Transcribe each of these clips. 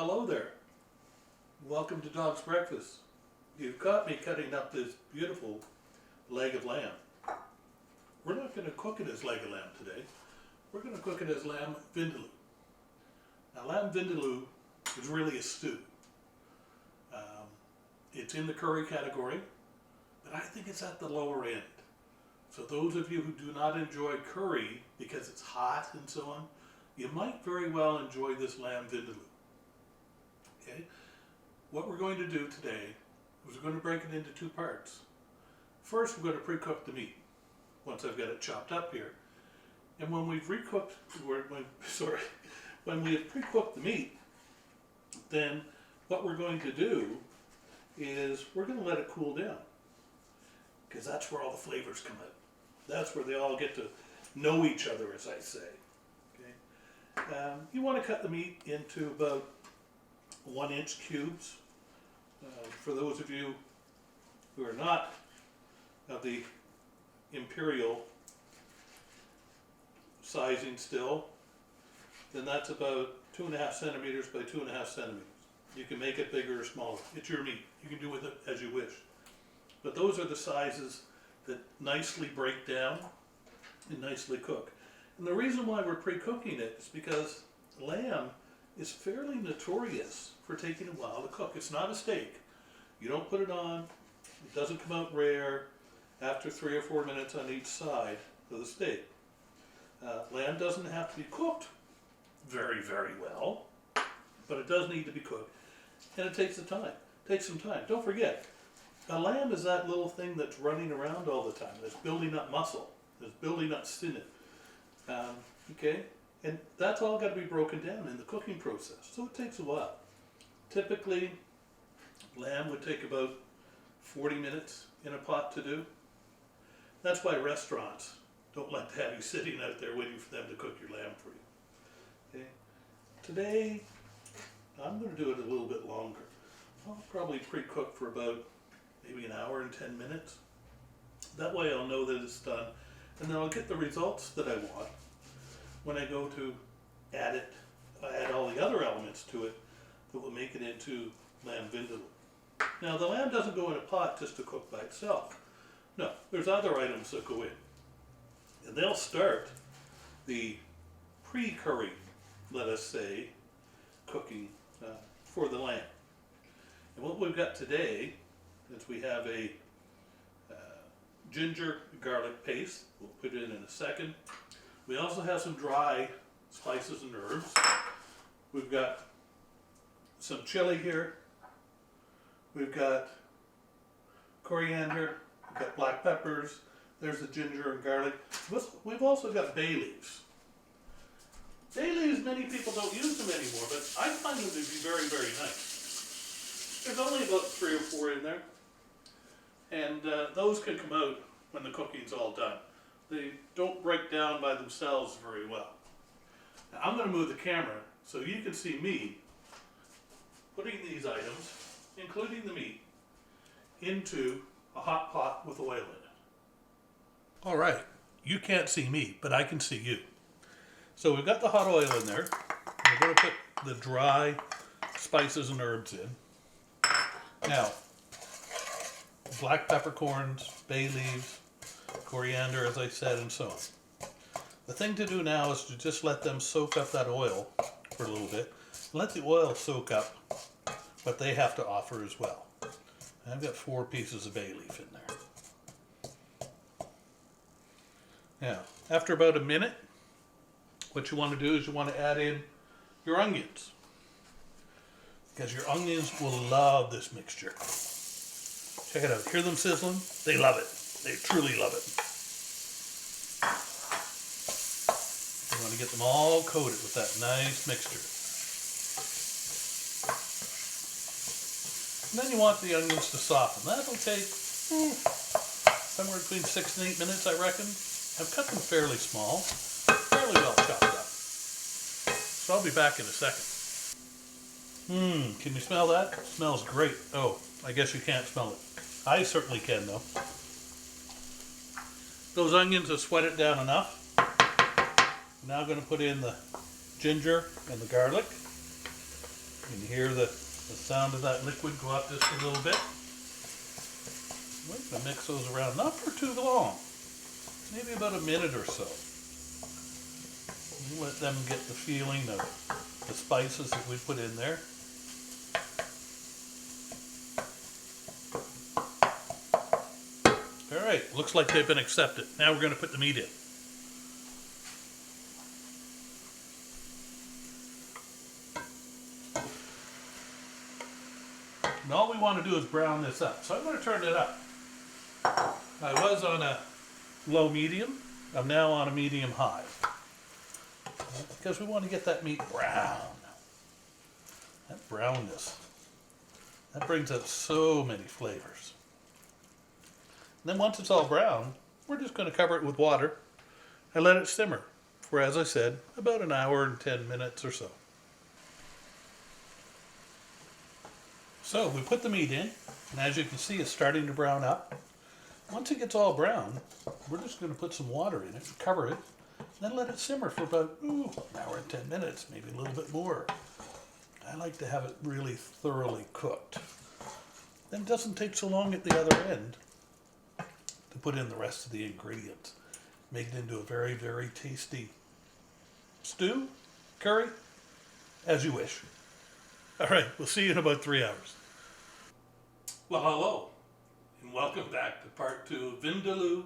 Hello there. Welcome to Dog's Breakfast. You've caught me cutting up this beautiful leg of lamb. We're not going to cook it as leg of lamb today. We're going to cook it as lamb vindaloo. Now, lamb vindaloo is really a stew. It's in the curry category, but I think it's at the lower end. So those of you who do not enjoy curry because it's hot and so on, you might very well enjoy this lamb vindaloo. Okay? What we're going to do today is we're going to break it into two parts. First, we're going to pre-cook the meat once I've got it chopped up here. And when we've when we have pre-cooked the meat, then what we're going to do is we're going to let it cool down, because that's where all the flavors come out. That's where they all get to know each other, as I say. Okay? You want to cut the meat into about 1-inch cubes. For those of you who are not of the imperial sizing still, then that's about 2.5 centimeters by 2.5 centimeters. You can make it bigger or smaller. It's your meat. You can do with it as you wish. But those are the sizes that nicely break down and nicely cook. And the reason why we're pre-cooking it is because lamb is fairly notorious for taking a while to cook. It's not a steak. You don't put it on. It doesn't come out rare after 3 or 4 minutes on each side of the steak. Lamb doesn't have to be cooked very, very well, but it does need to be cooked. And it takes the time. It takes some time. Don't forget, a lamb is that little thing that's running around all the time, that's building up muscle, that's building up skin. Okay? And that's all got to be broken down in the cooking process. So it takes a while. Typically, lamb would take about 40 minutes in a pot to do. That's why restaurants don't like to have you sitting out there waiting for them to cook your lamb for you. Okay? Today, I'm going to do it a little bit longer. I'll probably pre-cook for about maybe 1 hour and 10 minutes. That way I'll know that it's done, and then I'll get the results that I want when I go to add all the other elements to it that will make it into lamb vindaloo. Now, the lamb doesn't go in a pot just to cook by itself. No, there's other items that go in. And they'll start the pre-curry, let us say, cooking for the lamb. And what we've got today is we have a ginger garlic paste. We'll put it in a second. We also have some dry spices and herbs. We've got some chili here. We've got coriander. We've got black peppers. There's the ginger and garlic. We've also got bay leaves. Bay leaves, many people don't use them anymore, but I find them to be very, very nice. There's only about 3 or 4 in there, and those can come out when the cooking's all done. They don't break down by themselves very well. Now, I'm going to move the camera so you can see me putting these items, including the meat, into a hot pot with oil in it. All right, you can't see me, but I can see you. So we've got the hot oil in there. We're going to put the dry spices and herbs in. Now, black peppercorns, bay leaves, coriander, as I said, and so on. The thing to do now is to just let them soak up that oil for a little bit. Let the oil soak up what they have to offer as well. I've got 4 pieces of bay leaf in there. Now, after about a minute, what you want to do is you want to add in your onions, because your onions will love this mixture. Check it out. Hear them sizzling? They love it. They truly love it. You want to get them all coated with that nice mixture. And then you want the onions to soften. That'll take somewhere between 6 and 8 minutes, I reckon. I've cut them fairly small, fairly well chopped up. So I'll be back in a second. Can you smell that? It smells great. Oh, I guess you can't smell it. I certainly can, though. Those onions have sweated down enough. I'm now going to put in the ginger and the garlic. You can hear the sound of that liquid go up just a little bit. We're going to mix those around, not for too long, maybe about a minute or so. You let them get the feeling of the spices that we put in there. All right, looks like they've been accepted. Now we're going to put the meat in. And all we want to do is brown this up. So I'm going to turn it up. I was on a low medium. I'm now on a medium high. Because we want to get that meat brown. That brownness. That brings out so many flavors. And then once it's all brown, we're just going to cover it with water and let it simmer for, as I said, about an hour and 10 minutes or so. So we put the meat in, and as you can see, it's starting to brown up. Once it gets all brown, we're just going to put some water in it, cover it, and then let it simmer for about an hour and 10 minutes, maybe a little bit more. I like to have it really thoroughly cooked. Then it doesn't take so long at the other end to put in the rest of the ingredients. Make it into a very, very tasty stew, curry, as you wish. All right, we'll see you in about 3 hours. Well, hello, and welcome back to part 2 of Vindaloo,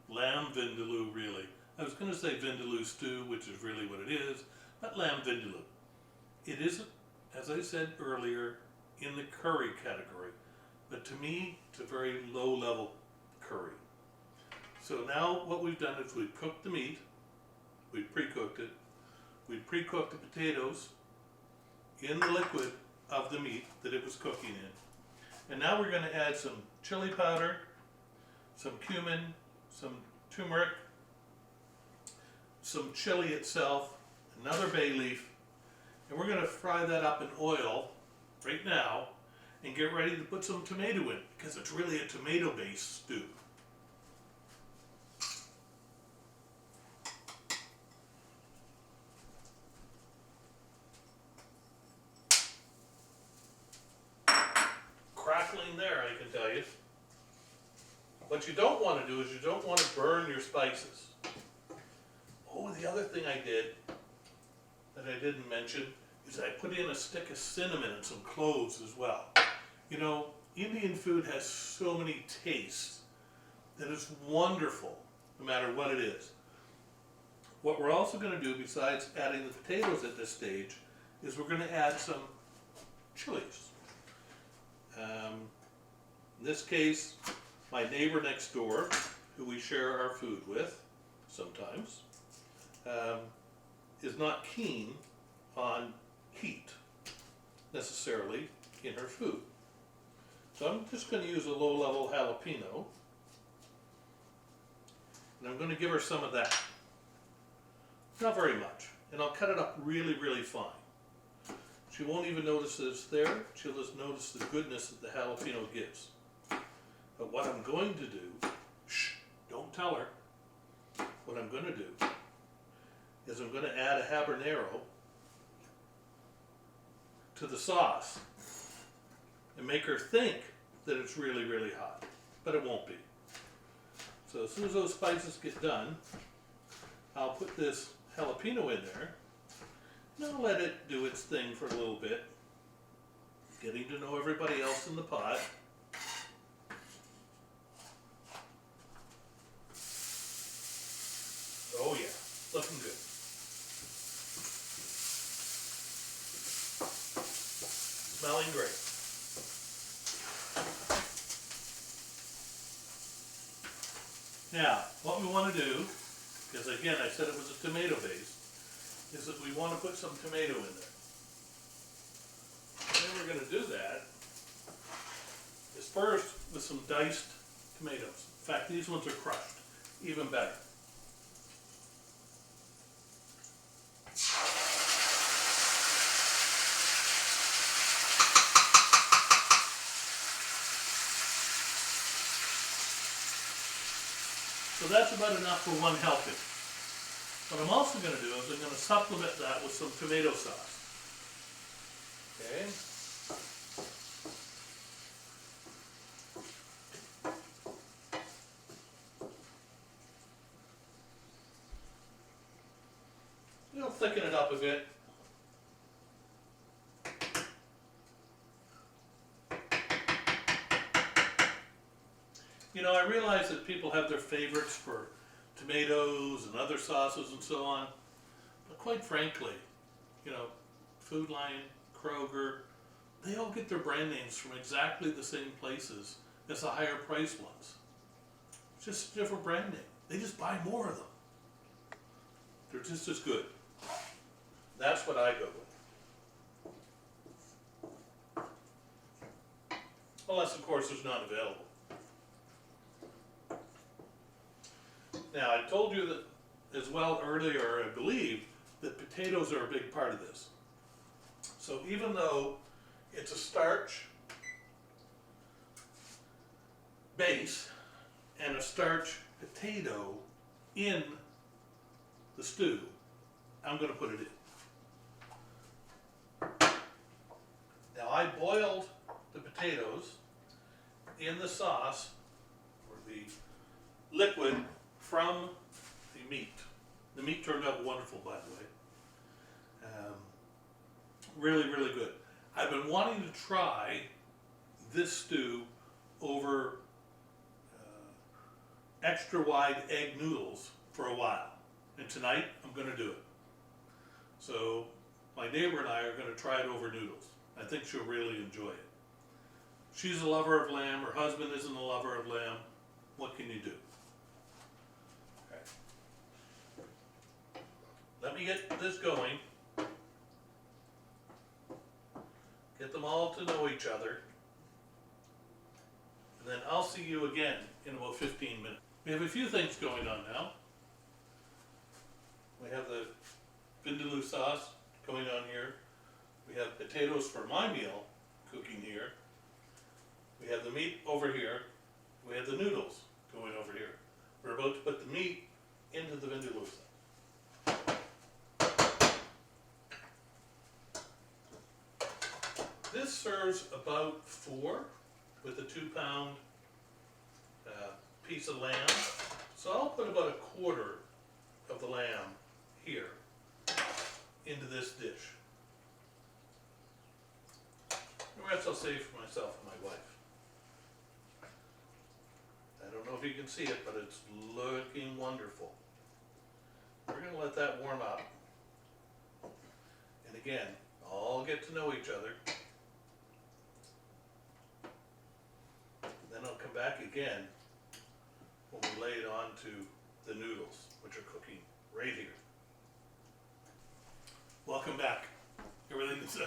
lamb vindaloo, really. I was going to say vindaloo stew, which is really what it is, but lamb vindaloo. It isn't, as I said earlier, in the curry category, but to me, it's a very low-level curry. So now what we've done is we've cooked the meat, we've pre-cooked it, we've pre-cooked the potatoes in the liquid of the meat that it was cooking in. And now we're going to add some chili powder, some cumin, some turmeric, some chili itself, another bay leaf, and we're going to fry that up in oil right now and get ready to put some tomato in, because it's really a tomato-based stew. Crackling there, I can tell you. What you don't want to do is you don't want to burn your spices. Oh, the other thing I did that I didn't mention is I put in a stick of cinnamon and some cloves as well. You know, Indian food has so many tastes that it's wonderful, no matter what it is. What we're also going to do, besides adding the potatoes at this stage, is we're going to add some chilies. In this case, my neighbor next door, who we share our food with sometimes, is not keen on heat necessarily in her food. So I'm just going to use a low-level jalapeno, and I'm going to give her some of that. Not very much, and I'll cut it up really, really fine. She won't even notice that it's there. She'll just notice the goodness that the jalapeno gives. But what I'm going to do, don't tell her. What I'm going to do is I'm going to add a habanero to the sauce and make her think that it's really, really hot, but it won't be. So as soon as those spices get done, I'll put this jalapeno in there, and I'll let it do its thing for a little bit, getting to know everybody else in the pot. Oh yeah, looking good. Smelling great. Now, what we want to do, because again I said it was a tomato base, is that we want to put some tomato in there. The way we're going to do that is first with some diced tomatoes. In fact, these ones are crushed, even better. So that's about enough for one helping. What I'm also going to do is I'm going to supplement that with some tomato sauce. Okay. You'll thicken it up a bit. You know, I realize that people have their favorites for tomatoes and other sauces and so on, but quite frankly, you know, Food Lion, Kroger, they all get their brand names from exactly the same places as the higher priced ones. It's just a different brand name. They just buy more of them. They're just as good. That's what I go with. Unless, of course, there's none available. Now, I told you that as well earlier, I believe, that potatoes are a big part of this. So even though it's a starch base and a starch potato in the stew, I'm going to put it in. Now, I boiled the potatoes in the sauce, or the liquid, from the meat. The meat turned out wonderful, by the way. Really, really good. I've been wanting to try this stew over extra wide egg noodles for a while. And tonight, I'm going to do it. So, my neighbor and I are going to try it over noodles. I think she'll really enjoy it. She's a lover of lamb. Her husband isn't a lover of lamb. What can you do? Let me get this going. Get them all to know each other. And then I'll see you again in about 15 minutes. We have a few things going on now. We have the Vindaloo sauce going on here. We have potatoes for my meal cooking here. We have the meat over here. We have the noodles going over here. We're about to put the meat into the Vindaloo sauce. This serves about 4 with a 2-pound piece of lamb. So I'll put about 1/4 of the lamb here into this dish. The rest I'll save for myself and my wife. I don't know if you can see it, but it's looking wonderful. We're going to let that warm up. And again, all get to know each other. Then I'll come back again when we lay it onto the noodles, which are cooking right here. Welcome back. Everything is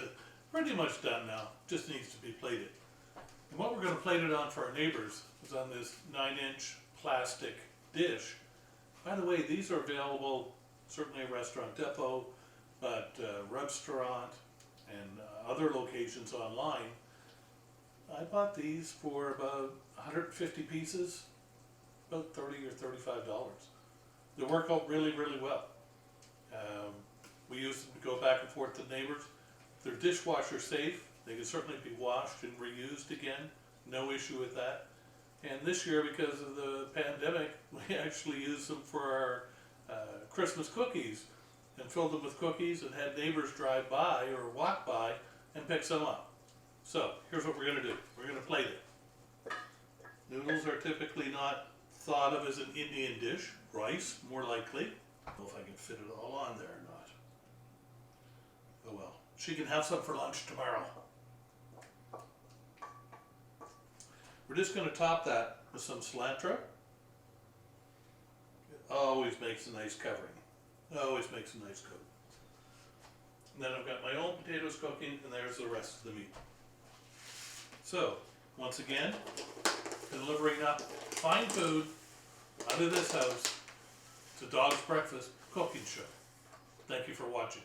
pretty much done now. Just needs to be plated. And what we're going to plate it on for our neighbors is on this 9-inch plastic dish. By the way, these are available certainly at Restaurant Depot, but Restaurant and other locations online. I bought these for about 150 pieces, about $30 or $35. They work out really, really well. We use them to go back and forth to neighbors. They're dishwasher safe. They can certainly be washed and reused again. No issue with that. And this year, because of the pandemic, we actually used them for our Christmas cookies and filled them with cookies and had neighbors drive by or walk by and pick some up. So, here's what we're going to do. We're going to plate it. Noodles are typically not thought of as an Indian dish. Rice, more likely. I don't know if I can fit it all on there or not. Oh well. She can have some for lunch tomorrow. We're just going to top that with some cilantro. It always makes a nice covering. Always makes a nice coat. And then I've got my own potatoes cooking, and there's the rest of the meat. So, once again, delivering up fine food out of this house. It's a dog's breakfast cooking show. Thank you for watching.